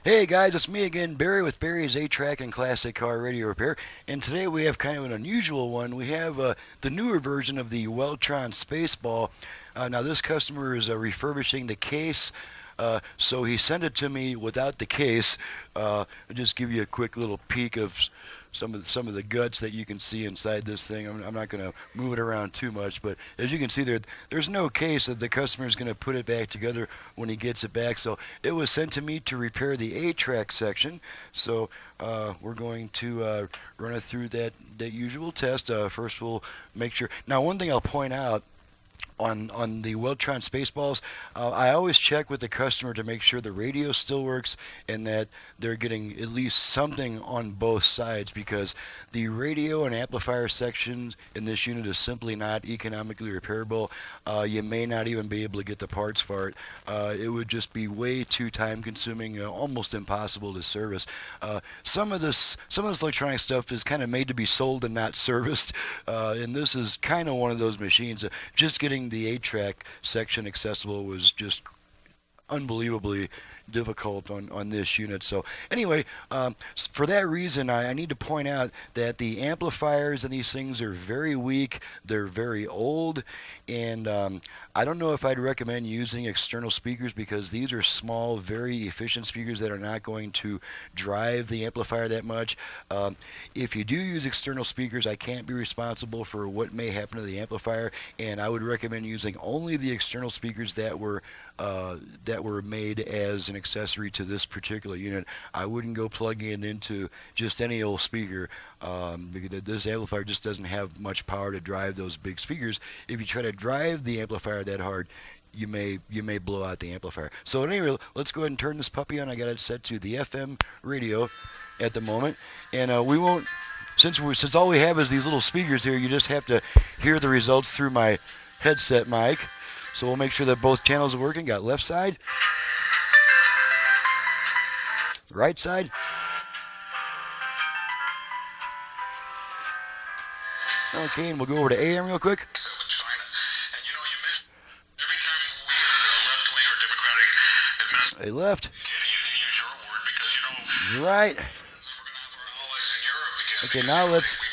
Hey guys, it's me again, Barry with Barry's A-Track and Classic Car Radio Repair. And today we have kind of an unusual one. We have the newer version of the WELTRON Spaceball. Now this customer is refurbishing the case, so he sent it to me without the case. I'll just give you a quick little peek of some of the guts that you can see inside this thing. I'm not going to move it around too much, but as you can see there's no case that the customer is going to put it back together when he gets it back. So it was sent to me to repair the A-track section. So we're going to run it through that usual test. First we'll make sure. Now one thing I'll point out on the WELTRON Spaceballs, I always check with the customer to make sure the radio still works and that they're getting at least something on both sides, because the radio and amplifier sections in this unit is simply not economically repairable. You may not even be able to get the parts for it. It would just be way too time consuming, almost impossible to service. Some of this electronic stuff is kind of made to be sold and not serviced, and this is kind of one of those machines. Just getting the 8-track section accessible was just unbelievably difficult on this unit. So anyway, for that reason, I need to point out that the amplifiers in these things are very weak. They're very old, and I don't know if I'd recommend using external speakers, because these are small, very efficient speakers that are not going to drive the amplifier that much. If you do use external speakers, I can't be responsible for what may happen to the amplifier, and I would recommend using only the external speakers that were made as an accessory to this particular unit. I wouldn't go plugging it into just any old speaker, because this amplifier just doesn't have much power to drive those big speakers. If you try to drive the amplifier that hard, you may blow out the amplifier. So anyway, let's go ahead and turn this puppy on. I got it set to the FM radio at the moment, and we won't, since all we have is these little speakers here, you just have to hear the results through my headset mic. So we'll make sure that both channels are working. Got left side, right side. Okay, and we'll go over to AM real quick. A left. Right. Okay, now let's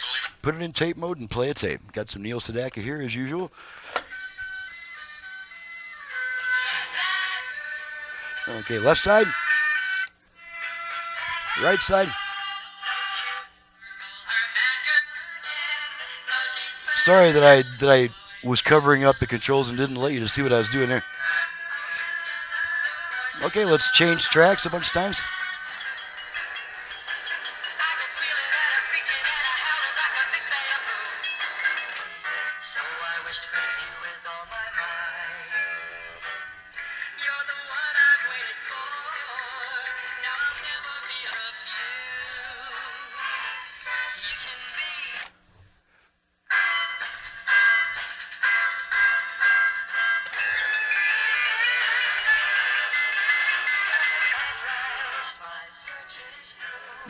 put it in tape mode and play a tape. Got some Neil Sedaka here as usual. Okay, left side, right side. Sorry that I was covering up the controls and didn't let you to see what I was doing there. Okay, let's change tracks a bunch of times.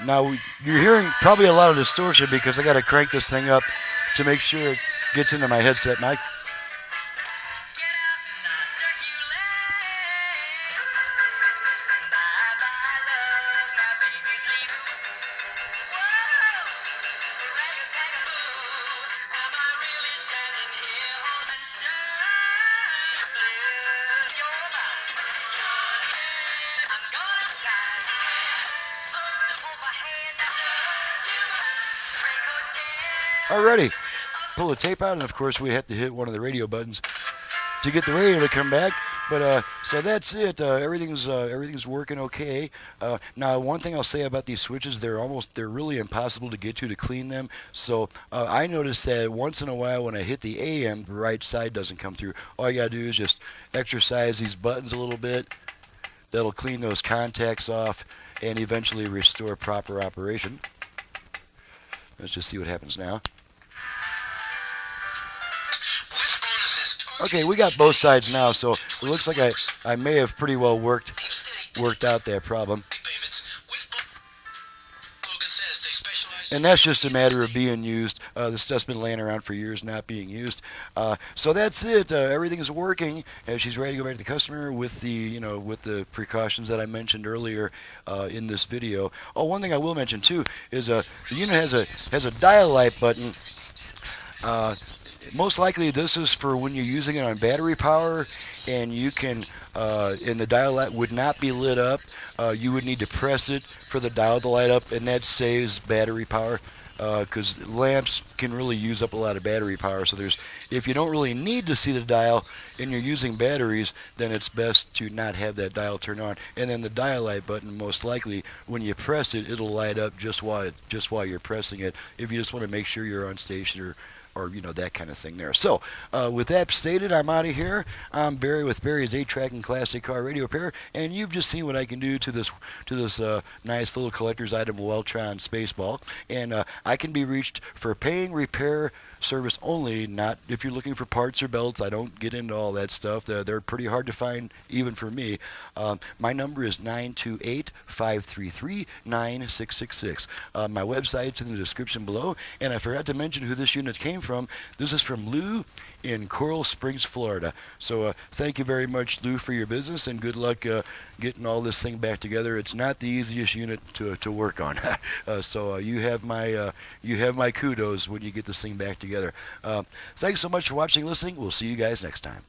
Now, you're hearing probably a lot of distortion because I got to crank this thing up to make sure it gets into my headset mic. Alrighty, pull the tape out, and of course we have to hit one of the radio buttons to get the radio to come back. But so that's it. Everything's working okay. Now, one thing I'll say about these switches, they're really impossible to get to clean them. So I noticed that once in a while when I hit the AM, the right side doesn't come through. All you gotta do is just exercise these buttons a little bit. That'll clean those contacts off and eventually restore proper operation. Let's just see what happens now. Okay, we got both sides now, so it looks like I may have pretty well worked out that problem. And that's just a matter of being used. This stuff's been laying around for years, not being used. So that's it. Everything is working. She's ready to go back to the customer with the, with the precautions that I mentioned earlier in this video. Oh, one thing I will mention too is the unit has a dial light button. Most likely this is for when you're using it on battery power, and you can and the dial light would not be lit up. You would need to press it for the dial to light up, and that saves battery power, because lamps can really use up a lot of battery power. So if you don't really need to see the dial and you're using batteries, then it's best to not have that dial turn on. And then the dial light button, most likely when you press it, it'll light up just while you're pressing it, if you just want to make sure you're on station, or that kind of thing there. So with that stated, I'm out of here. I'm Barry with Barry's 8-Track and Classic Car Radio Repair, and you've just seen what I can do to this nice little collector's item, WELTRON Spaceball. And I can be reached for paying repair service only, not if you're looking for parts or belts. I don't get into all that stuff. They're pretty hard to find even for me. My number is 928-533-9666. My website's in the description below, and I forgot to mention who this unit came from. This is from Lou in Coral Springs, Florida. So thank you very much, Lou, for your business, and good luck getting all this thing back together. It's not the easiest unit to work on. So you have my kudos when you get this thing back together. Thanks so much for watching and listening. We'll see you guys next time.